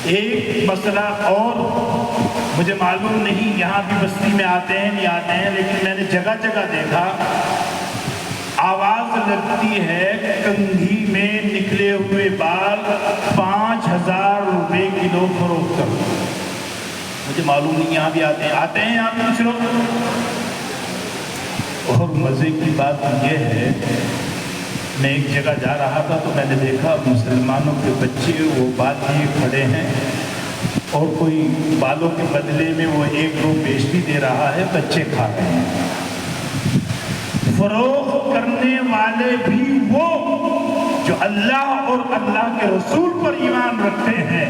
ایک مسئلہ اور مجھے معلوم نہیں یہاں بھی بستی میں آتے ہیں نہیں آتے ہیں، لیکن میں نے جگہ جگہ دیکھا آواز لگتی ہے کنگھی میں نکلے ہوئے بال 5,000 روپے کلو فروخت کرو۔ مجھے معلوم نہیں یہاں بھی آتے ہیں یہاں بھی کچھ لوگ۔ اور مزے کی بات یہ ہے، میں ایک جگہ جا رہا تھا تو میں نے دیکھا مسلمانوں کے بچے وہ بال لیے کھڑے ہیں اور کوئی بالوں کے بدلے میں وہ 1 2 بیچ بھی دے رہا ہے، بچے کھا رہے ہیں۔ فروخت کرنے والے بھی وہ جو اللہ اور اللہ کے رسول پر ایمان رکھتے ہیں،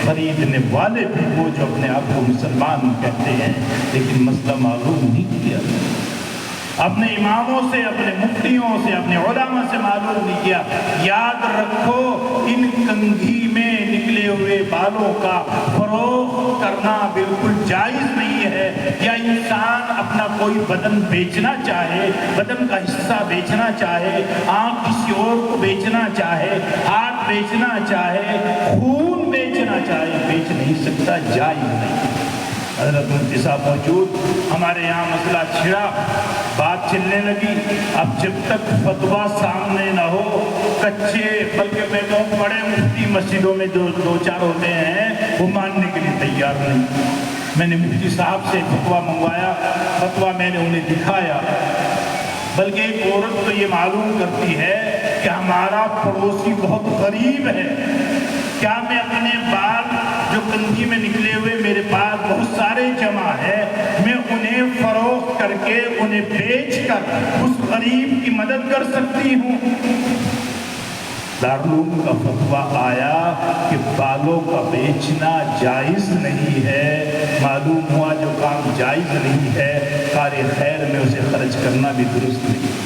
خریدنے والے بھی وہ جو اپنے آپ کو مسلمان کہتے ہیں لیکن مسئلہ معلوم نہیں کیا، اپنے اماموں سے، اپنے مفتیوں سے، اپنے علماء سے معلوم نہیں کیا۔ یاد رکھو ان کنگھی میں نکلے ہوئے بالوں کا فروخت کرنا بالکل جائز نہیں ہے۔ یا انسان اپنا کوئی بدن بیچنا چاہے، بدن کا حصہ بیچنا چاہے، آنکھ کسی اور کو بیچنا چاہے، ہاتھ بیچنا چاہے، خون بیچنا چاہے، بیچ نہیں سکتا، جائز نہیں۔ حضرت مفتی صاحب موجود، ہمارے یہاں مسئلہ چھڑا، بات چلنے لگی۔ اب جب تک فتویٰ سامنے نہ ہو، کچے بلکہ میں کہوں بڑے مفتی مسجدوں میں جو 2 4 ہوتے ہیں وہ ماننے کے لیے تیار نہیں۔ میں نے مفتی صاحب سے فتویٰ منگوایا، فتویٰ میں نے انہیں دکھایا، بلکہ ایک عورت تو یہ معلوم کرتی ہے کہ ہمارا پڑوسی بہت غریب ہے، کیا میں اپنے بال جو کنگھی میں نکلے ہوئے میرے پاس بہت سارے جمع ہے، میں انہیں فروخت کر کے انہیں بیچ کر اس غریب کی مدد کر سکتی ہوں؟ دارالعلوم کا فتویٰ آیا کہ بالوں کا بیچنا جائز نہیں ہے۔ معلوم ہوا جو کام جائز نہیں ہے کار خیر میں اسے خرچ کرنا بھی درست نہیں۔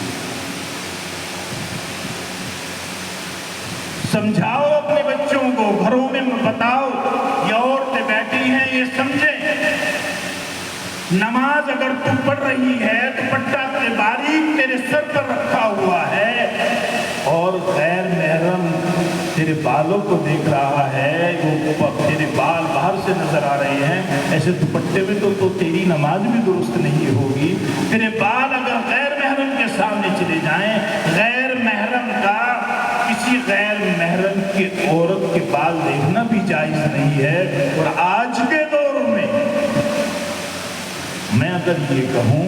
سمجھاؤ اپنے بچوں کو، گھروں میں بتاؤ، یہ عورتیں بیٹھی ہیں یہ سمجھیں، نماز اگر تو پڑھ رہی ہے تو پٹا تیرے باریک تیرے سر پر رکھا ہوا ہے اور غیر محرم تیرے بالوں کو دیکھ رہا ہے، وہ تیرے بال باہر سے نظر آ رہے ہیں، ایسے دوپٹے میں تو تیری نماز بھی درست نہیں ہوگی۔ تیرے بال اگر غیر محرم کے سامنے چلے جائیں، غیر محرم کا کسی غیر محرم کی عورت کے بال دیکھنا بھی جائز نہیں ہے۔ اور آج کے دور میں میں اگر یہ کہوں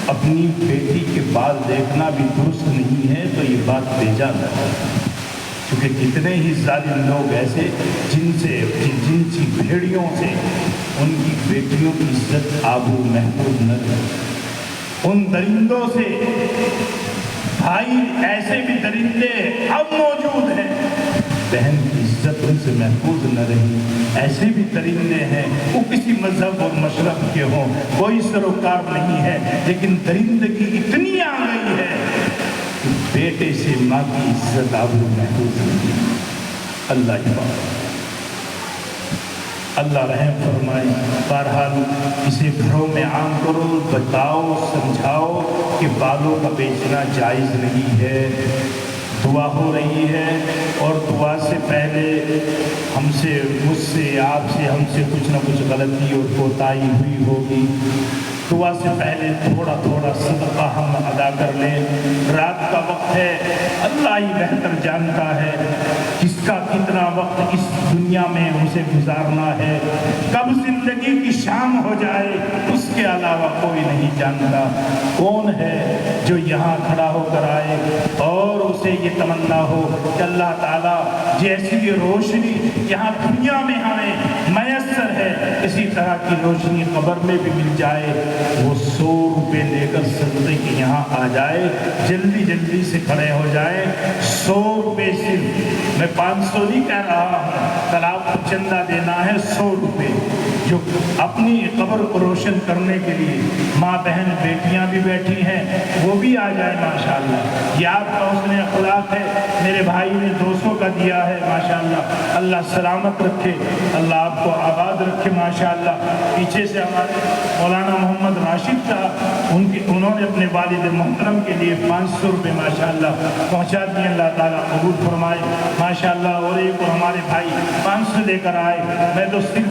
اپنی بیٹی کے بال دیکھنا بھی درست نہیں ہے تو یہ بات بیجا نہ ہے، کیونکہ کتنے ہی ظالم لوگ ایسے جنسی بھیڑیوں سے ان کی بیٹیوں کی عزت آبرو محفوظ نہ رہے۔ ان درندوں سے بھائی، ایسے بھی درندے اب موجود ہیں، بہن کی عزت ان سے محفوظ نہ رہی۔ ایسے بھی درندے ہیں، وہ کسی مذہب اور مشرب کے ہوں، کوئی سروکار نہیں ہے، لیکن درندگی اتنی آ گئی ہے کہ بیٹے سے ماں کی عزت آبرو محفوظ نہیں۔ اللہ حفاظت، اللہ رحم فرمائے۔ بہرحال اسے گھروں میں عام کرو، بتاؤ، سمجھاؤ کہ بالوں کا بیچنا جائز نہیں ہے۔ دعا ہو رہی ہے اور دعا سے پہلے ہم سے، مجھ سے، آپ سے، ہم سے کچھ نہ کچھ غلطی اور کوتاہی ہوئی ہوگی۔ دعا سے پہلے تھوڑا تھوڑا صدقہ ہم ادا کر لیں۔ رات کا وقت ہے، اللہ ہی بہتر جانتا ہے کس کا کتنا وقت اس دنیا میں اسے گزارنا ہے، کب زندگی کی شام ہو جائے اس کے علاوہ کوئی نہیں جانتا۔ کون ہے جو یہاں کھڑا ہو کر آئے اور اسے یہ تمنا ہو کہ اللہ تعالیٰ جیسی یہ روشنی یہاں دنیا میں ہمیں میسر ہے، اسی طرح کی روشنی قبر میں بھی مل جائے، وہ 100 روپے لے کر صدقے کے یہاں آ جائے، جلدی جلدی سے کھڑے ہو جائے۔ 100 روپے صرف، میں 500 نہیں کہہ رہا ہوں، کل آپ کو چندہ دینا ہے 100 روپے، جو اپنی قبر کو روشن کرنے کے لیے ماں بہن بیٹیاں بھی بیٹھی ہیں وہ بھی آ جائے ماشاءاللہ۔ یہ آپ کا حسن اخلاق ہے، میرے بھائی نے 200 کا دیا ہے ماشاءاللہ، اللہ سلامت رکھے، اللہ آپ کو آباد رکھے ماشاءاللہ۔ پیچھے سے ہمارے مولانا محمد راشد صاحب انہوں نے اپنے والد محترم کے لیے 500 روپے ماشاءاللہ پہنچا دیے، اللہ تعالیٰ قبول فرمائے ماشاءاللہ۔ اور ایک اور ہمارے بھائی 500 لے کر آئے، میں تو صرف